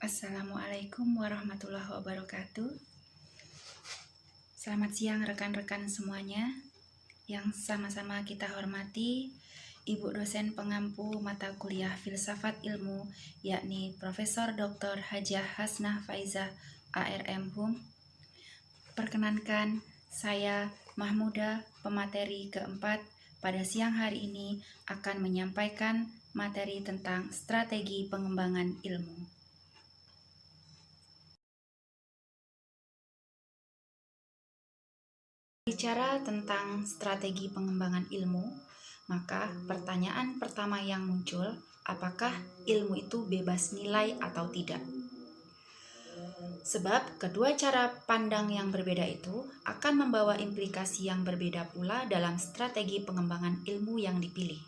Assalamualaikum warahmatullahi wabarakatuh. Selamat siang rekan-rekan semuanya yang sama-sama kita hormati Ibu dosen pengampu mata kuliah Filsafat Ilmu, yakni Profesor Dr. Hajah Hasnah Faizah ARM Hum. Perkenankan, saya Mahmuda, pemateri keempat, pada siang hari ini akan menyampaikan materi tentang strategi pengembangan ilmu. Bicara tentang strategi pengembangan ilmu, maka pertanyaan pertama yang muncul, apakah ilmu itu bebas nilai atau tidak? Sebab kedua cara pandang yang berbeda itu akan membawa implikasi yang berbeda pula dalam strategi pengembangan ilmu yang dipilih.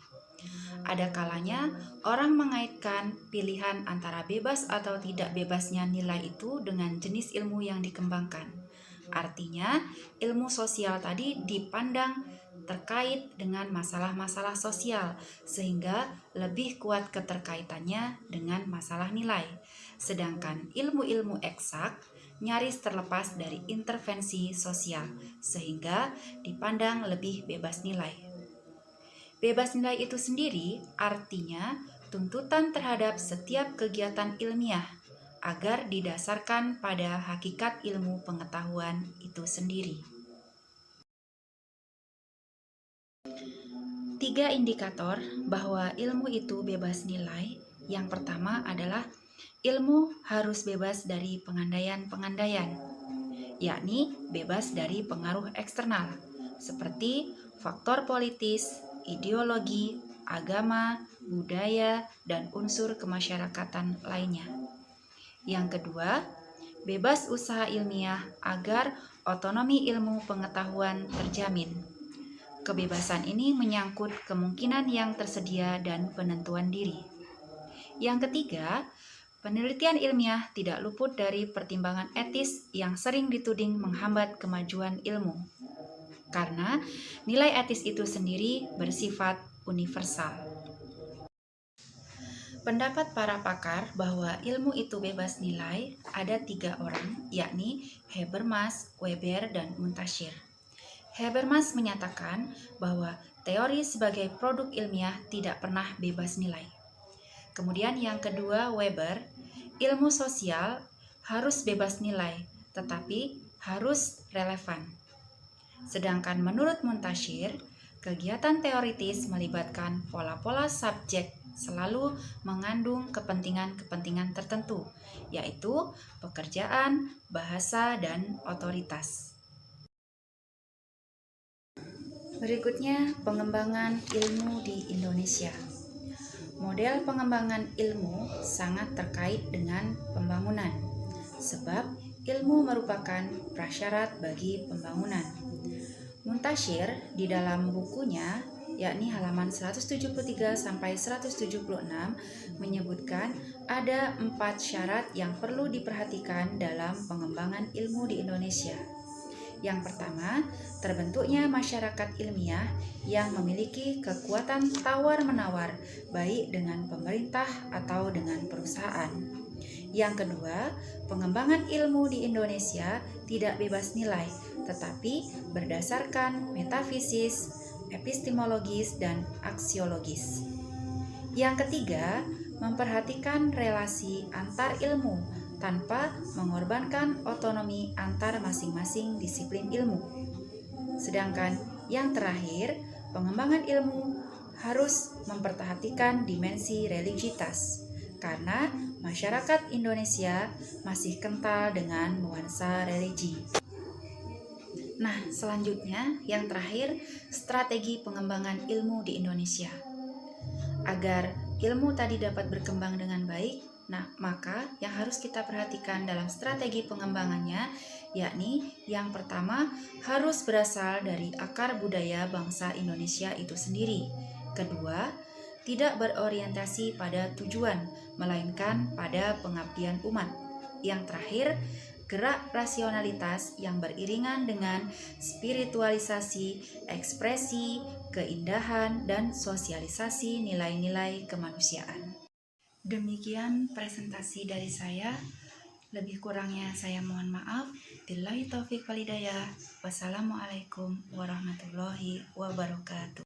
Ada kalanya orang mengaitkan pilihan antara bebas atau tidak bebasnya nilai itu dengan jenis ilmu yang dikembangkan. Artinya, ilmu sosial tadi dipandang terkait dengan masalah-masalah sosial, sehingga lebih kuat keterkaitannya dengan masalah nilai. Sedangkan ilmu-ilmu eksak nyaris terlepas dari intervensi sosial, sehingga dipandang lebih bebas nilai. Bebas nilai itu sendiri artinya tuntutan terhadap setiap kegiatan ilmiah agar didasarkan pada hakikat ilmu pengetahuan itu sendiri. 3 indikator bahwa ilmu itu bebas nilai. Yang pertama adalah ilmu harus bebas dari pengandaian-pengandaian, yakni bebas dari pengaruh eksternal seperti faktor politis, ideologi, agama, budaya, dan unsur kemasyarakatan lainnya. Yang kedua, bebas usaha ilmiah agar otonomi ilmu pengetahuan terjamin. Kebebasan ini menyangkut kemungkinan yang tersedia dan penentuan diri. Yang ketiga, penelitian ilmiah tidak luput dari pertimbangan etis yang sering dituding menghambat kemajuan ilmu. Karena nilai etis itu sendiri bersifat universal. Pendapat para pakar bahwa ilmu itu bebas nilai ada 3 orang, yakni Habermas, Weber, dan Muntashir. Habermas menyatakan bahwa teori sebagai produk ilmiah tidak pernah bebas nilai. Kemudian yang kedua, Weber, ilmu sosial harus bebas nilai, tetapi harus relevan. Sedangkan menurut Muntashir, kegiatan teoritis melibatkan pola-pola subjek selalu mengandung kepentingan-kepentingan tertentu, yaitu pekerjaan, bahasa, dan otoritas. Berikutnya, pengembangan ilmu di Indonesia. Model pengembangan ilmu sangat terkait dengan pembangunan, sebab ilmu merupakan prasyarat bagi pembangunan. Muntashir di dalam bukunya, yakni halaman 173 sampai 176, menyebutkan ada 4 syarat yang perlu diperhatikan dalam pengembangan ilmu di Indonesia. Yang pertama, terbentuknya masyarakat ilmiah yang memiliki kekuatan tawar-menawar, baik dengan pemerintah atau dengan perusahaan. Yang kedua, pengembangan ilmu di Indonesia tidak bebas nilai, tetapi berdasarkan metafisis, epistemologis, dan aksiologis. Yang ketiga, memperhatikan relasi antar ilmu tanpa mengorbankan otonomi antar masing-masing disiplin ilmu. Sedangkan yang terakhir, pengembangan ilmu harus memperhatikan dimensi religitas, karena masyarakat Indonesia masih kental dengan nuansa religi. Nah, selanjutnya yang terakhir, strategi pengembangan ilmu di Indonesia. Agar ilmu tadi dapat berkembang dengan baik, maka yang harus kita perhatikan dalam strategi pengembangannya, yakni yang pertama harus berasal dari akar budaya bangsa Indonesia itu sendiri. Kedua, tidak berorientasi pada tujuan, melainkan pada pengabdian umat. Yang terakhir, gerak rasionalitas yang beriringan dengan spiritualisasi, ekspresi, keindahan, dan sosialisasi nilai-nilai kemanusiaan. Demikian presentasi dari saya. Lebih kurangnya saya mohon maaf. Billahi taufik walhidayah. Wassalamualaikum warahmatullahi wabarakatuh.